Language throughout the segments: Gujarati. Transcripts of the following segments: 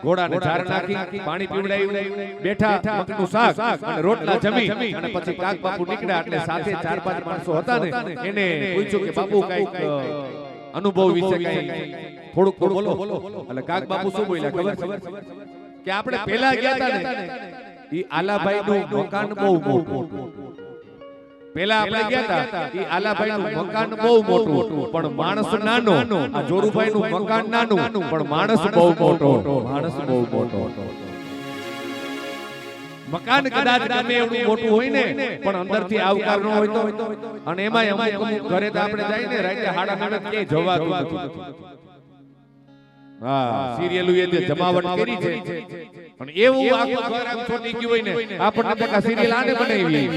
ઘોડાને ચાર નાખી પાણી પીવડાવ્યું બેઠા મગનું શાક અને રોટલા જમી અને પછી કાક બાપુ નીકળ્યા એટલે સાથે 4-5 માણસો હતા ને એને પૂછ્યું કે બાપુ કઈક અનુભવ વિશે કઈ થોડુંક બોલો એટલે કાક બાપુ શું બોલ્યા ખબર કે આપણે પહેલા ગયા હતા ને ઈ આલાભાઈ નું મકાન બહુ મોટું પેલા આપણે ગયા હતા ઈ આલાભાઈ નું મકાન બહુ મોટું પણ માણસ નાનો આ જોરુભાઈ નું મકાન નાનું પણ માણસ બહુ મોટો મકાન કદાચ ગમે એવું મોટું હોય ને પણ અંદરથી આવકાર ન હોય તો અને એમાં અમુક ઘરે તો આપણે જાય ને રાતે 9:30 કે જવાતું નથી હા સિરિયલો એ જમાવટ કરી છે પણ એવું આખું ઘર આમ છોડી ગયું હોય ને આપણને તો આ સિરિયલ આને બનાવી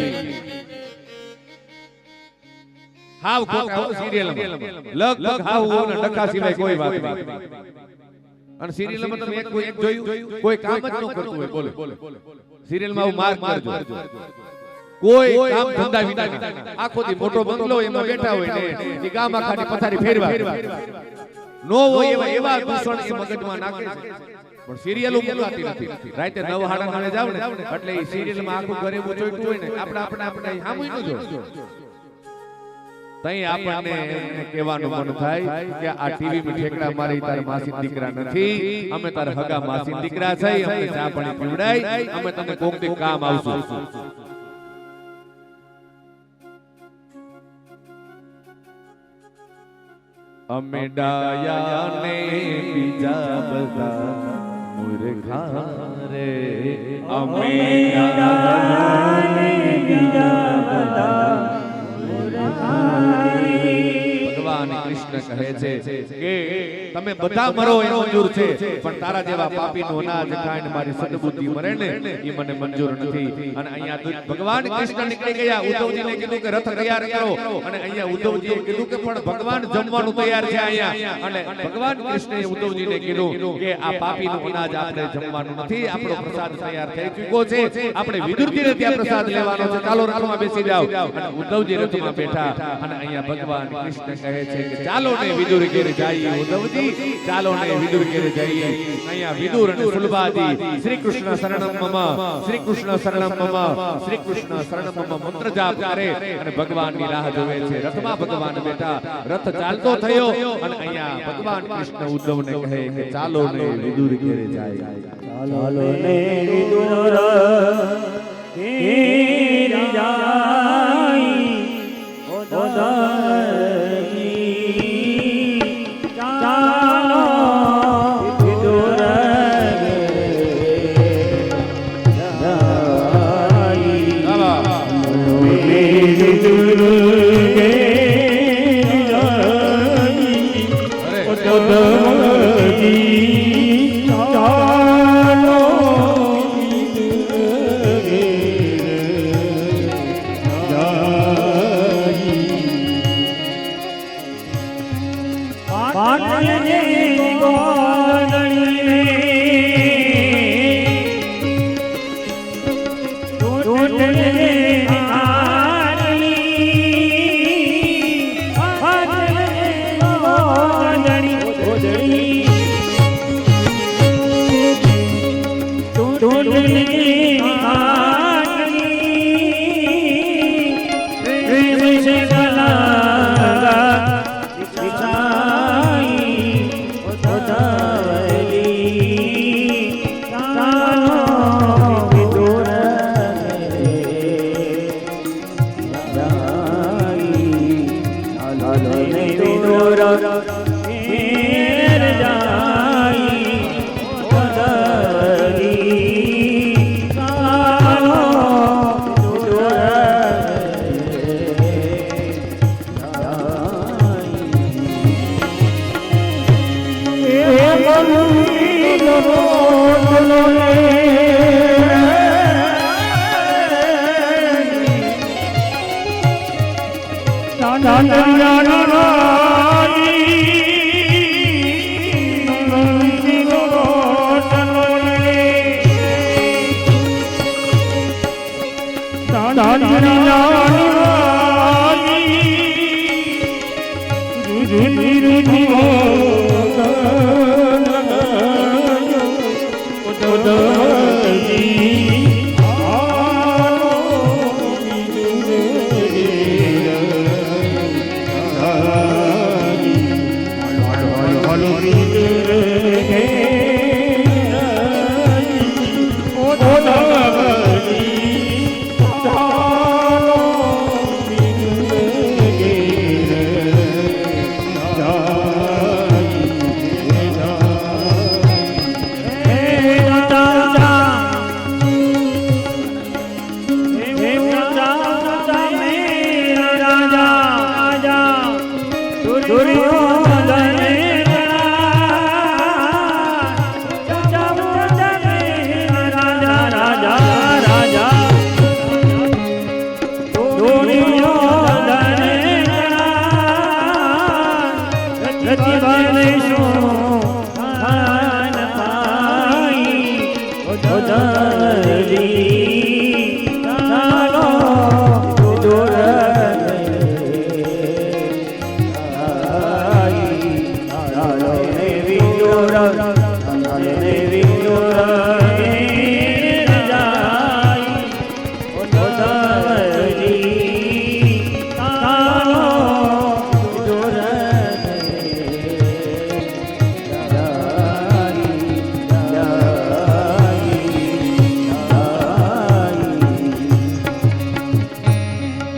હાવ ખોટા સિરિયલમાં લગભગ હાવ ને ડખા સિવાય કોઈ વાત નહીં અને સિરિયલમાં તમે એક જોયું કોઈ કામ જ ન કરતું હોય બોલે સિરિયલમાં આવું માર મારજો કોઈ કામ ધંધા વિના આખો દી મોટો બંગલો એમાં બેઠા હોય ને ગામ આખાની પથારી ફેરવા નો હોય એવા દૂષણ એ મગજમાં નાખે છે પણ સિરિયલો મૂકાતી નથી રાતે 9:30 જાવ ને એટલે એ સિરિયલમાં આખું ઘરે જોઈતું હોય ને આપણે સામું ન જો તઈ આપણને કહેવાનું મન થાય કે આ ટીવી માં ઠેકડા મારી તાર માસી દીકરા નથી અમે તાર હગા માસી દીકરા છે અમે ચા પાણી પીવડાઈ અમે તમને કોક દે કામ આવશું અમે ડાયા ને બીજા બધા મૂર્ખા રે અમે ડાયા ને બીજા બધા ભગવાન કૃષ્ણ કહે છે કે તમે બધા મરો એ મંજૂર છે પણ તારા જેવા પાપીનો અનાજ ખાઈને મારી સદબુદ્ધિ મરે ને એ મને મંજૂર નથી અને અહીંયા ભગવાન કૃષ્ણ નીકળી ગયા ઉદ્ધવજીને કીધું કે રથ તૈયાર કરો અને અહીંયા ઉદ્ધવજીએ કીધું કે પણ ભગવાન જમવાનું તૈયાર છે અહીંયા અને ભગવાન કૃષ્ણએ ઉદ્ધવજીને કીધું કે આ પાપીનો અનાજ આપણે જમવાનું નથી આપણો પ્રસાદ તૈયાર થઈ ચૂક્યો છે આપણે વિદુરજીને ત્યાં પ્રસાદ લેવાનો છે ચાલો રથમાં બેસી જાઓ અને ઉદ્ધવજી રથમાં બેઠા અને અહીંયા ભગવાન કૃષ્ણ કહે છે કે ચાલો ને વિદુર ઘેર જઈએ ઉદ્ધવજી ચાલો ને વિદુર ઘેર જઈએ અહીંયા વિદુર અને સુલભાજી શ્રી કૃષ્ણ શરણમ મમ શ્રી કૃષ્ણ શરણમ મમ શ્રી કૃષ્ણ શરણમ મમ મંત્ર જાપ કરે અને ભગવાનની રાહ જોવે છે રથમાં ભગવાન બેઠા રથ ચાલતો થયો અને અહીંયા ભગવાન કૃષ્ણ ઉદ્ધવને કહે કે ચાલો ને વિદુર ઘેર જઈએ ચાલો ને વિદુર ઘેર દુર્યોધને રાજા રાજા રાજા દુર્યોધને રતિભાને સોહાન પાઈ ઉદરી ચાલો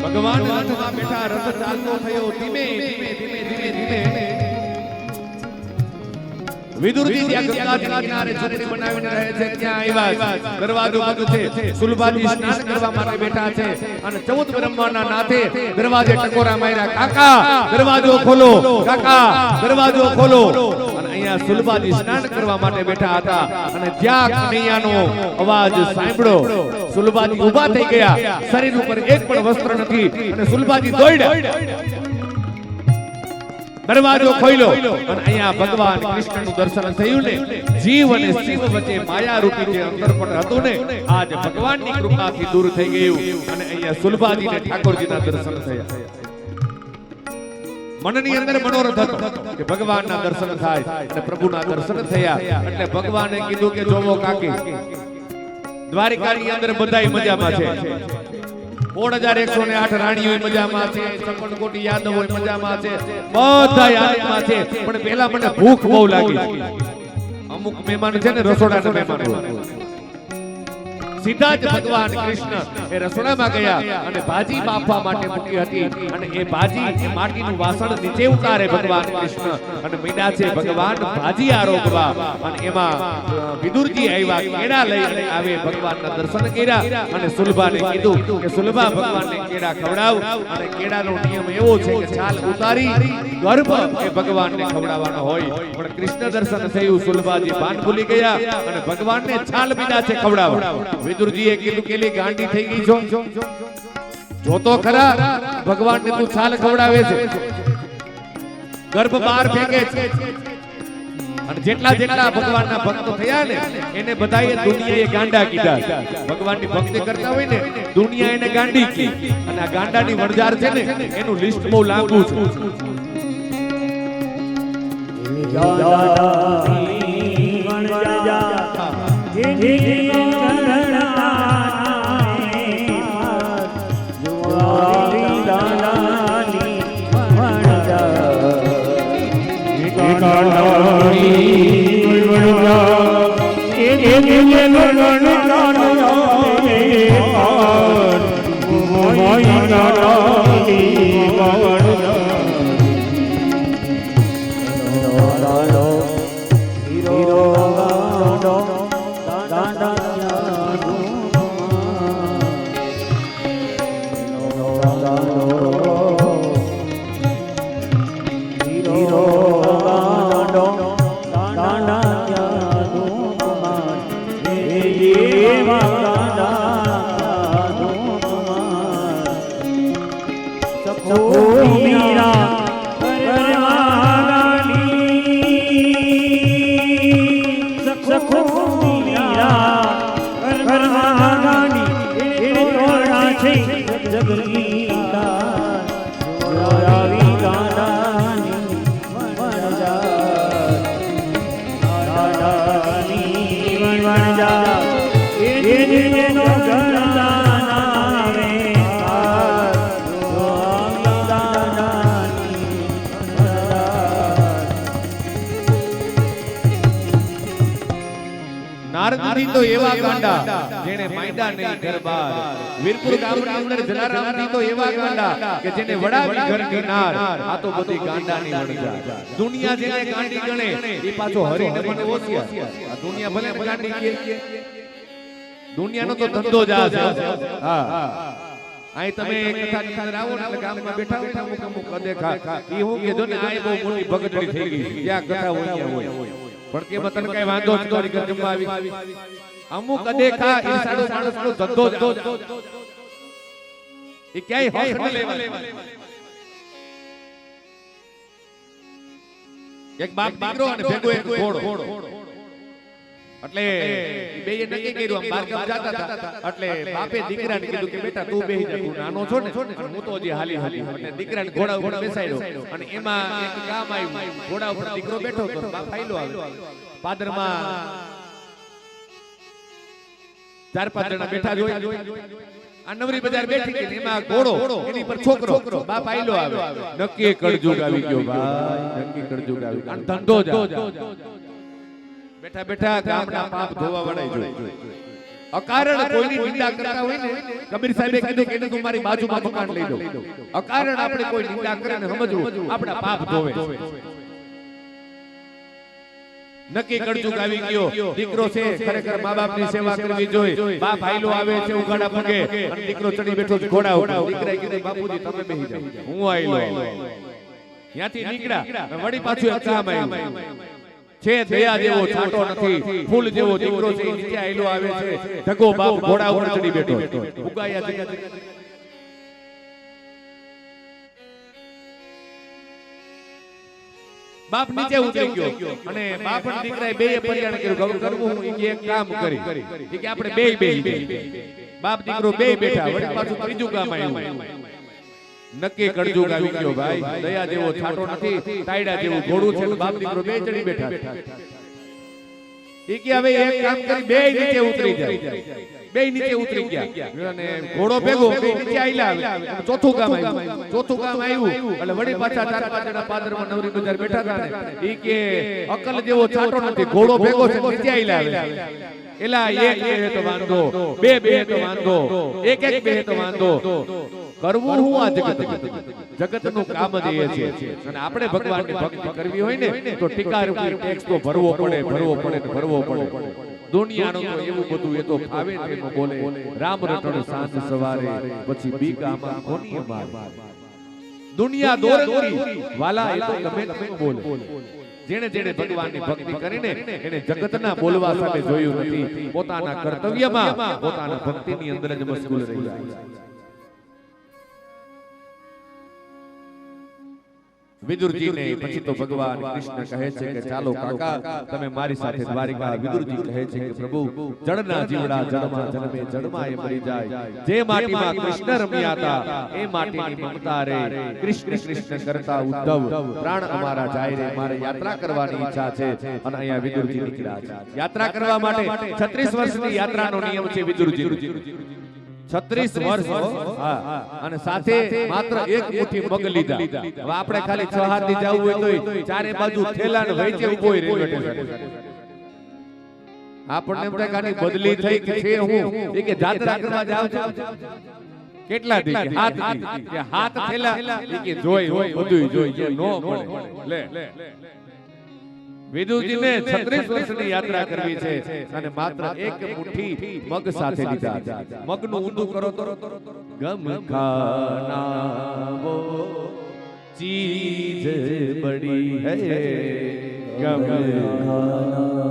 ભગવાન રથમાં બેઠા, રથ ચાલતો થયો ધીમે ધીમે ધીમે ધીમે ધીમે વિદુરજી ત્યાં ગંગાજીના કિનારે છત્રી બનાવીને રહે છે ત્યાં આવ્યા. દરવાજો બંધ છે. સુલભાજી સ્નાન કરવા માટે બેઠા છે અને 14 બ્રહ્માના નાથે દરવાજે ટકોરા માર્યા. કાકા દરવાજો ખોલો, કાકા દરવાજો ખોલો. અને અહીંયા સુલભાજી સ્નાન કરવા માટે બેઠા હતા અને જ્યાં કનૈયાનો અવાજ સાંભળ્યો સુલભાજી ઊભા થઈ ગયા. શરીર ઉપર એક પણ વસ્ત્ર નથી અને સુલભાજી દોડ્યા. દરવાજો ખોલ્યો અને અહીંયા ભગવાન કૃષ્ણનું દર્શન થયું ને. જીવ અને શિવ વચ્ચે માયા રૂપી જે અંતર પણ હતું ને આજ ભગવાનની કૃપાથી દૂર થઈ ગયું અને અહીંયા સુલભાજીને ઠાકોરજીના દર્શન થયા. મનની અંદર મનોરથ હતો કે ભગવાનના દર્શન થાય અને પ્રભુના દર્શન થયા એટલે ભગવાને કીધું કે જોવો કાકી દ્વારિકાની અંદર બધાય મજામાં છે. 16,108 રાણીઓ મજામાં છે, 56 કોટી યાદવો મજામાં છે, બધા આનંદમાં છે. પણ પહેલા મને ભૂખ બહુ લાગી. અમુક મહેમાન છે ને રસોડાના મહેમાન સીધા જ ભગવાન કૃષ્ણ એ રસોડામાં ગયા અને ભાજી બાફવા માટે મૂકી હતી અને એ ભાજી એ માટીનું વાસણ નીચે ઉતારે ભગવાન કૃષ્ણ અને મીડા છે ભગવાન ભાજી આરોગવા અને એમાં વિદુરજી આવ્યા. કેળા લઈને આવે, ભગવાનના દર્શન કર્યા અને સુલભાને કીધું કે સુલભા ભગવાનને કેળા ખવડાવ. અને કેળાનો નિયમ એવો છે કે છાલ ઉતારી ગર્ભ એ ભગવાનને ખવડાવવાનો હોય. પણ કૃષ્ણ દર્શન થયું, સુલભાજી ભાન ભૂલી ગયા અને ભગવાનને છાલ મીડા છે ખવડાવવા. વિદુરજીએ કીધું કેલી ગાંડી થઈ ગઈ છો, જોતો ખરા ભગવાનને તું છાલ ખવડાવે છે, ગર્ભ બહાર ફેંકે છે. અને જેટલા જેટલા ભગવાનના ભક્તો થયા ને એને બધાએ દુનિયાએ ગાંડા કીધા. ભગવાનની ભક્તિ કરતા હોય ને દુનિયા એને ગાંડી કી. અને આ ગાંડાની વણઝાર છે ને એનું લિસ્ટ બહુ લાંબુ છે. નારદજી તો એવા ગાંડા જેને માંડ્યા નહીં ઘર બાર. વીરપુર ગામની અંદર જલારામજી તો એવા ગાંડા કે જેને વડાવી ઘરની નાર. આ તો બધી ગાંડાની વણઝાર. દુનિયા જેને ગાંડી ગણે એ પાછો હરીને મને ઓછિયા. આ દુનિયા ભલે ગાંડી કે દુનિયાનો તો ધંધો જ આ છે. હા અહીં તમે કથાની અંદર આવો ને એટલે ગામમાં બેઠા હોય ને અમુક અમુક અદેખા ઈ હું કીધું ને આ બહુ મોટી ભગતડી થઈ ગઈ જ્યાં કથા હોય ત્યાં હોય પણ કેમાં તને કઈ વાંધો જ નતો ઘર જમવા આવી અમુક અદેખા ઈર્ષાળુ માણસનો ધંધો એ ક્યાંય હક ન લેવા એક બાપ દીકરો અને ભેગો એક ઘોડો એટલે બેય નક્કી કર્યું આમ બાર ગામ જાતા હતા એટલે બાપે દીકરાને કીધું કે બેટા તું બેહી જા તું નાનો છો ને અને હું તો હજી હાલી એટલે દીકરાને ઘોડા ઉપર બેસાડ્યો અને એમાં એક ગામ આવ્યું ઘોડા ઉપર દીકરો બેઠો તો બાપ આયલો આવે પાદરમાં 4-5 જણા બેઠા જોઈ આ નવરી બજાર બેઠી કે એમાં ઘોડો એની પર છોકરો બાપ આયલો આવે નક્કી કળજુગ આવી ગયો ભાઈ નક્કી કળજુગ આવી ગયો અને ધંધો જા બેઠા બેઠા ગામના પાપ ધોવા વળાઈ જોઈ અકારણ કોઈની નિંદા કરતા હોય ને કબીર સાહેબે કીધું કે તું મારી બાજુમાં મકાન લઈ લો અકારણ આપણે કોઈ નિંદા કરે ને સમજવું આપણા પાપ ધોવે નક્કી કળજુગ આવી ગયો દીકરો છે ખરેખર મા બાપની સેવા કરવી જોઈએ બાપ આયલો આવે છે ઉગાડા પગે અને દીકરો ચડી બેઠો છે ઘોડા ઉપર દીકરાએ કીધું બાપુજી તમે બેહી જાઓ હું આયલો ત્યાંથી નીકળ્યા વળી પાછું એક કામ આવ્યું છે દયા જેવો છાંટો નથી ફૂલ જેવો દીકરો છે નીચે આયલો આવે છે ઢગો બાપ ઘોડા ઉપર ચડી બેઠો ઉગાયા બાપ નીચે ઉતરી ગયો અને બાપ અને દીકરાએ બેય પરિયાણ કર્યું કરવું હું એક કામ કરી કે આપણે બેય બેહી બાપ દીકરો બેય બેઠા વળી પાછું ત્રીજું કામ આવ્યું નક્કી કળજુગ આવી ગયો ભાઈ દયા જેવો છાંટો નથી તાયડા જેવું ઘોડું છે બાપ દીકરો બે ચડી બેઠા ઈ કે હવે એક કામ કરી બેય નીચે ઉતરી જાય બેય નીચે ઉતરી ગયા અને ઘોડો ભેગો નીચે આયલા ચોથું કામ આવ્યું એટલે વળી પાછા 4-5 જણા પાદરમાં નવરી બજાર બેઠા હતા ને ઈ કે અકલ જેવો છાંટો નથી ઘોડો ભેગો છે નીચે આયલા એલા એક બે તો વાંધો બે તો વાંધો એક બે તો વાંધો કરવું હું આ જગતનું કામ જ એ છે અને આપણે ભગવાનની ભક્તિ કરવી હોય ને તો ટીકા ટેક્સ તો ભરવો પડે દુનિયાનું તો એવું બધું એ તો ફાવે તેમ બોલે રામ રટણ સાંજ સવારે પછી બીકામાં કોની માર દુનિયા દોરંગી વાલા એ તો ગમે તેમ બોલે જેણે જેણે ભગવાનની ભક્તિ કરીને એને જગતના બોલવા સાથે જોયું નથી પોતાના કર્તવ્યમાં પોતાના ભક્તિની અંદર જ મશગુલ રહી જાય વિદુરજીને પછી તો ભગવાન કૃષ્ણ કહે છે કે ચાલો કાકા તમે મારી સાથે દ્વારિકા વિદુરજી કહે છે કે પ્રભુ જળના જીવડા જળમાં જન્મે જળમાં એ મરી જાય જે માટીમાં કૃષ્ણ રમ્યા હતા એ માટીની મમતા રે કૃષ્ણ કરતા ઉદ્ધવ પ્રાણ અમારા જાય રે મારે યાત્રા કરવાની ઈચ્છા છે અને અહીંયા વિદુરજી નીકળ્યા છે યાત્રા કરવા માટે 36 વર્ષની યાત્રાનો નિયમ છે વિદુરજી 36 વર્ષ અને સાથે માત્ર એક મુઠ્ઠી મગ લીધા હવે આપણે ખાલી 6 હાથ થી જવું હોય તો ચારે બાજુ થેલા ને વચ્ચે ઊભો રેલવે સ્ટેશન આપણને એમ થાય કે બદલી થઈ કે છે હું એ કે જાત્રા કરવા જાવ છો કેટલા દી કે હાથ થેલા એ કે જોઈ હોય બધું જોઈ નો મળે લે વિદુરજીને 36 વર્ષની યાત્રા કરવી છે અને માત્ર એક મુઠ્ઠી મગ સાથે લીધા મગનું ઊંધું કરો તો ગમ ખાના વો ચીજ બડી હૈ ગમ ખાના